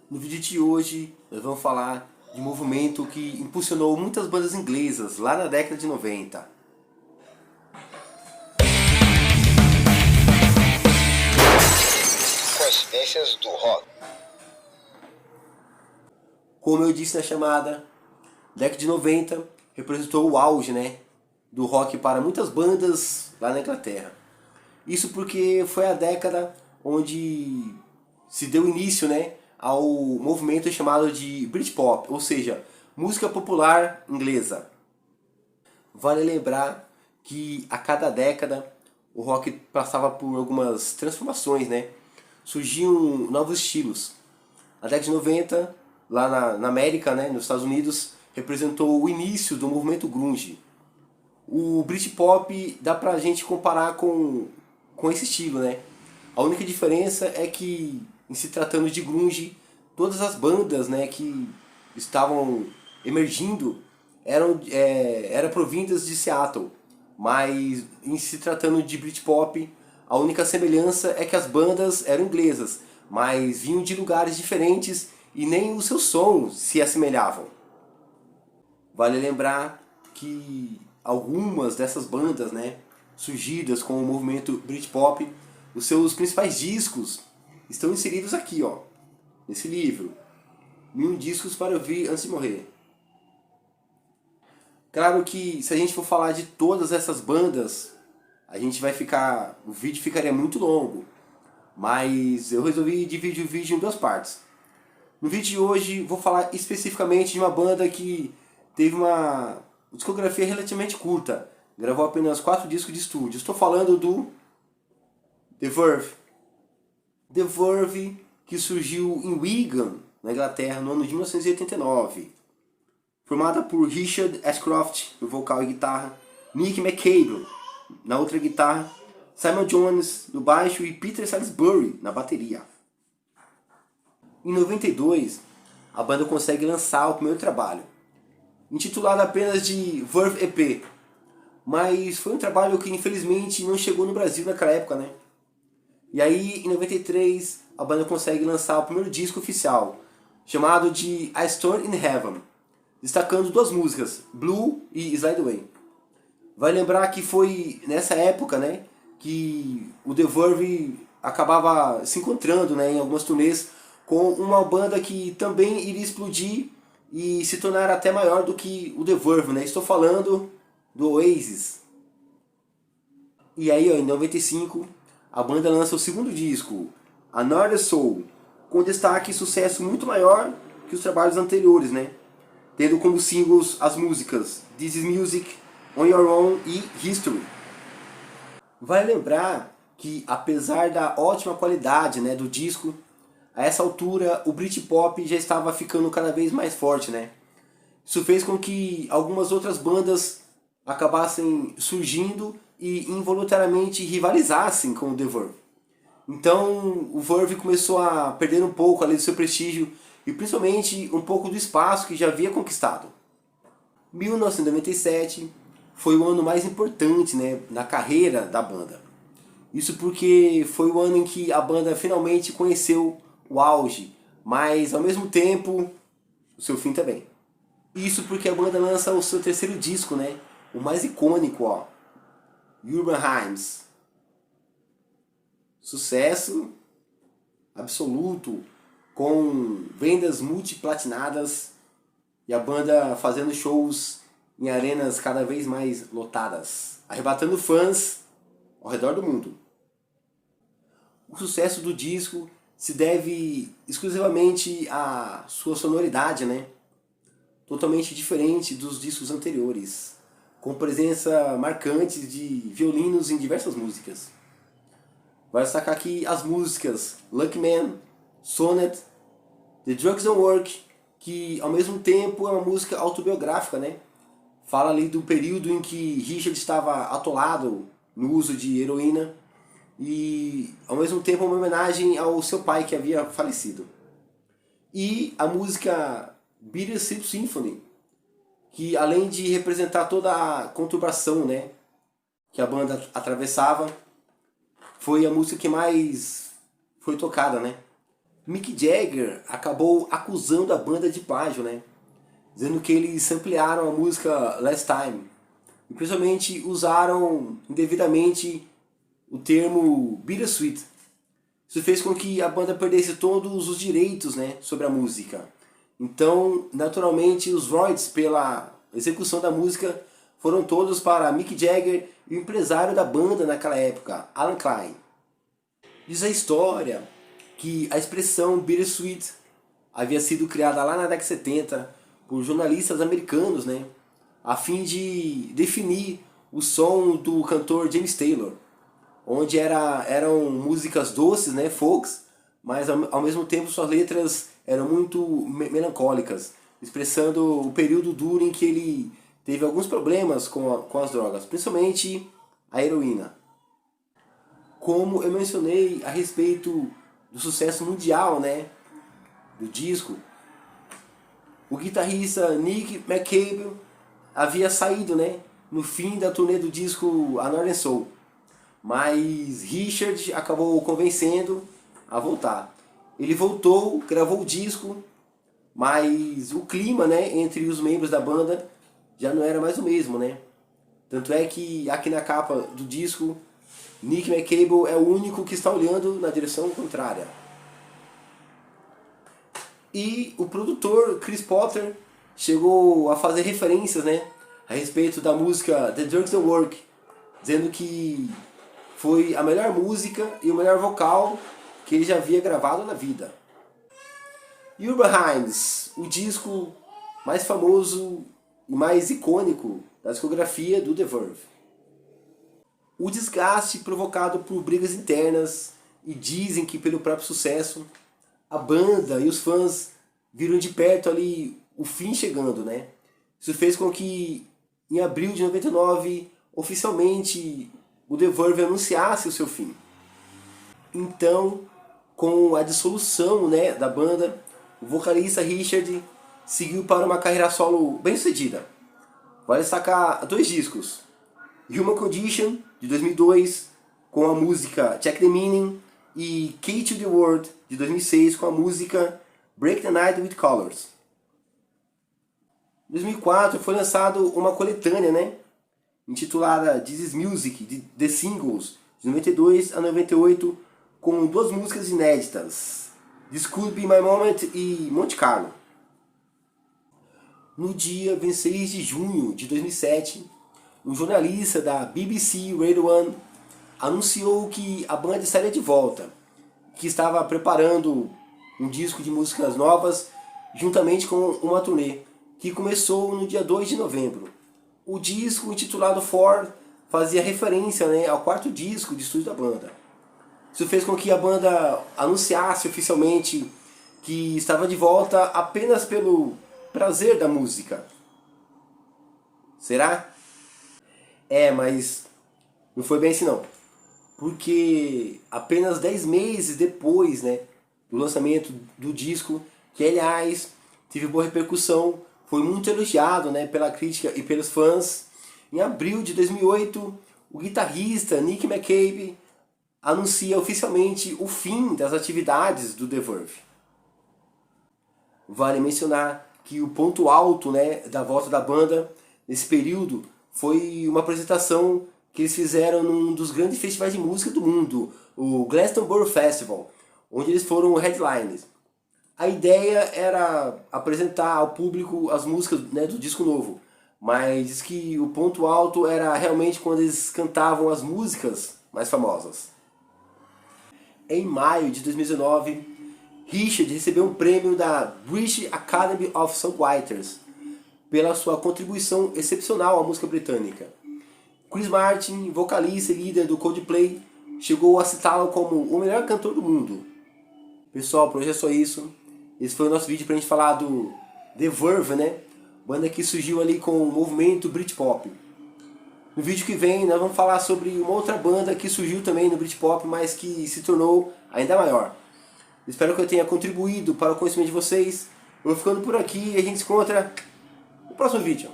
No vídeo de hoje nós vamos falar de um movimento que impulsionou muitas bandas inglesas lá na década de 90. Coincidências do rock. Como eu disse na chamada, a década de 90 representou o auge, do rock para muitas bandas lá na Inglaterra. Isso porque foi a década onde se deu início, ao movimento chamado de Britpop, ou seja, música popular inglesa. Vale lembrar que a cada década o rock passava por algumas transformações, Surgiam novos estilos. A década de 90, lá na América, nos Estados Unidos, representou o início do movimento grunge. O Britpop dá pra gente comparar com esse estilo, A única diferença é que, em se tratando de grunge, todas as bandas, que estavam emergindo eram provindas de Seattle. Mas, em se tratando de Britpop, a única semelhança é que as bandas eram inglesas, mas vinham de lugares diferentes e nem os seus sons se assemelhavam. Vale lembrar que algumas dessas bandas, surgidas com o movimento Britpop, os seus principais discos estão inseridos aqui, nesse livro. 1000 discos para ouvir antes de morrer. Claro que se a gente for falar de todas essas bandas, o vídeo ficaria muito longo. Mas eu resolvi dividir o vídeo em duas partes. No vídeo de hoje vou falar especificamente de uma banda que teve uma discografia relativamente curta. Gravou apenas 4 discos de estúdio. Estou falando do The Verve. The Verve, que surgiu em Wigan, na Inglaterra, no ano de 1989. Formada por Richard Ashcroft no vocal e guitarra, Nick McCabe na outra guitarra, Simon Jones no baixo e Peter Salisbury na bateria. Em 92, a banda consegue lançar o primeiro trabalho, intitulado apenas de Verve EP, mas foi um trabalho que infelizmente não chegou no Brasil naquela época, E aí, em 93, a banda consegue lançar o primeiro disco oficial, chamado de A Storm in Heaven, destacando 2 músicas, Blue e Slide Away. Vai lembrar que foi nessa época, que o The Verve acabava se encontrando, em algumas turnês com uma banda que também iria explodir e se tornar até maior do que o The Verve, Estou falando do Oasis. E aí, em 95, a banda lança o segundo disco, Another Soul, com destaque e sucesso muito maior que os trabalhos anteriores, Tendo como singles as músicas This Is Music, On Your Own e History. Vale lembrar que, apesar da ótima qualidade do disco, a essa altura o Britpop já estava ficando cada vez mais forte. Isso fez com que algumas outras bandas acabassem surgindo e involuntariamente rivalizassem com o The Verve. Então o Verve começou a perder um pouco ali do seu prestígio e principalmente um pouco do espaço que já havia conquistado. 1997 foi o ano mais importante na carreira da banda. Isso porque foi o ano em que a banda finalmente conheceu o auge, mas ao mesmo tempo o seu fim também. Isso porque a banda lança o seu terceiro disco, o mais icônico, Urban Hymns. Sucesso absoluto, com vendas multiplatinadas e a banda fazendo shows em arenas cada vez mais lotadas, arrebatando fãs ao redor do mundo. O sucesso do disco se deve exclusivamente à sua sonoridade, Totalmente diferente dos discos anteriores, com presença marcante de violinos em diversas músicas. Vai destacar aqui as músicas Lucky Man, Sonnet, The Drugs Don't Work, que ao mesmo tempo é uma música autobiográfica, Fala ali do período em que Richard estava atolado no uso de heroína e ao mesmo tempo uma homenagem ao seu pai que havia falecido. E a música Bittersweet Symphony, que além de representar toda a conturbação que a banda atravessava, foi a música que mais foi tocada. Mick Jagger acabou acusando a banda de plágio, né? Dizendo que eles samplearam a música Last Time. E principalmente usaram indevidamente o termo Bittersweet. Isso fez com que a banda perdesse todos os direitos, né, sobre a música. Então, naturalmente, os royalties pela execução da música foram todos para Mick Jagger e o empresário da banda naquela época, Alan Klein. Diz a história que a expressão Bittersweet havia sido criada lá na década de 70 por jornalistas americanos, né, a fim de definir o som do cantor James Taylor, onde eram músicas doces, né, folks, mas ao mesmo tempo suas letras eram muito melancólicas, expressando o período duro em que ele teve alguns problemas com as drogas, principalmente a heroína. Como eu mencionei a respeito do sucesso mundial, né, do disco, o guitarrista Nick McCabe havia saído, né, no fim da turnê do disco A Northern Soul, mas Richard acabou o convencendo a voltar. Ele voltou, gravou o disco, mas o clima, né, entre os membros da banda já não era mais o mesmo, né? Tanto é que aqui na capa do disco, Nick McCabe é o único que está olhando na direção contrária. E o produtor Chris Potter chegou a fazer referências, né, a respeito da música The Drugs Don't Work, dizendo que foi a melhor música e o melhor vocal que ele já havia gravado na vida. Urban Hymns, o disco mais famoso e mais icônico da discografia do The Verve. O desgaste provocado por brigas internas e dizem que pelo próprio sucesso, a banda e os fãs viram de perto ali o fim chegando, né? Isso fez com que em abril de 99 oficialmente o The Verve anunciasse o seu fim. Então, com a dissolução, né, da banda, o vocalista Richard seguiu para uma carreira solo bem sucedida. Vale destacar 2 discos: Human Condition, de 2002, com a música Check the Meaning, e Key to the World, de 2006, com a música Break the Night with Colors. Em 2004 foi lançado uma coletânea, né, intitulada This Is Music, de The Singles, de 92 a 98, com 2 músicas inéditas, This Could Be My Moment e Monte Carlo. No dia 26 de junho de 2007, um jornalista da BBC Radio 1 anunciou que a banda estaria de volta, que estava preparando um disco de músicas novas juntamente com uma turnê, que começou no dia 2 de novembro. O disco, intitulado For, fazia referência, né, ao 4º disco de estúdio da banda. Isso fez com que a banda anunciasse oficialmente que estava de volta apenas pelo prazer da música. Será? Mas não foi bem assim não. Porque apenas 10 meses depois, né, do lançamento do disco, que aliás teve boa repercussão, foi muito elogiado, né, pela crítica e pelos fãs, em abril de 2008, o guitarrista Nick McCabe anuncia oficialmente o fim das atividades do The Verve. Vale mencionar que o ponto alto, né, da volta da banda nesse período foi uma apresentação que eles fizeram num dos grandes festivais de música do mundo, o Glastonbury Festival, onde eles foram headliners. A ideia era apresentar ao público as músicas, né, do disco novo, mas diz que o ponto alto era realmente quando eles cantavam as músicas mais famosas. Em maio de 2019, Richard recebeu um prêmio da British Academy of Songwriters pela sua contribuição excepcional à música britânica. Chris Martin, vocalista e líder do Coldplay, chegou a citá-lo como o melhor cantor do mundo. Pessoal, por hoje é só isso. Esse foi o nosso vídeo para a gente falar do The Verve, né? Banda que surgiu ali com o movimento Britpop. No vídeo que vem nós vamos falar sobre uma outra banda que surgiu também no Britpop, mas que se tornou ainda maior. Espero que eu tenha contribuído para o conhecimento de vocês. Eu vou ficando por aqui e a gente se encontra no próximo vídeo.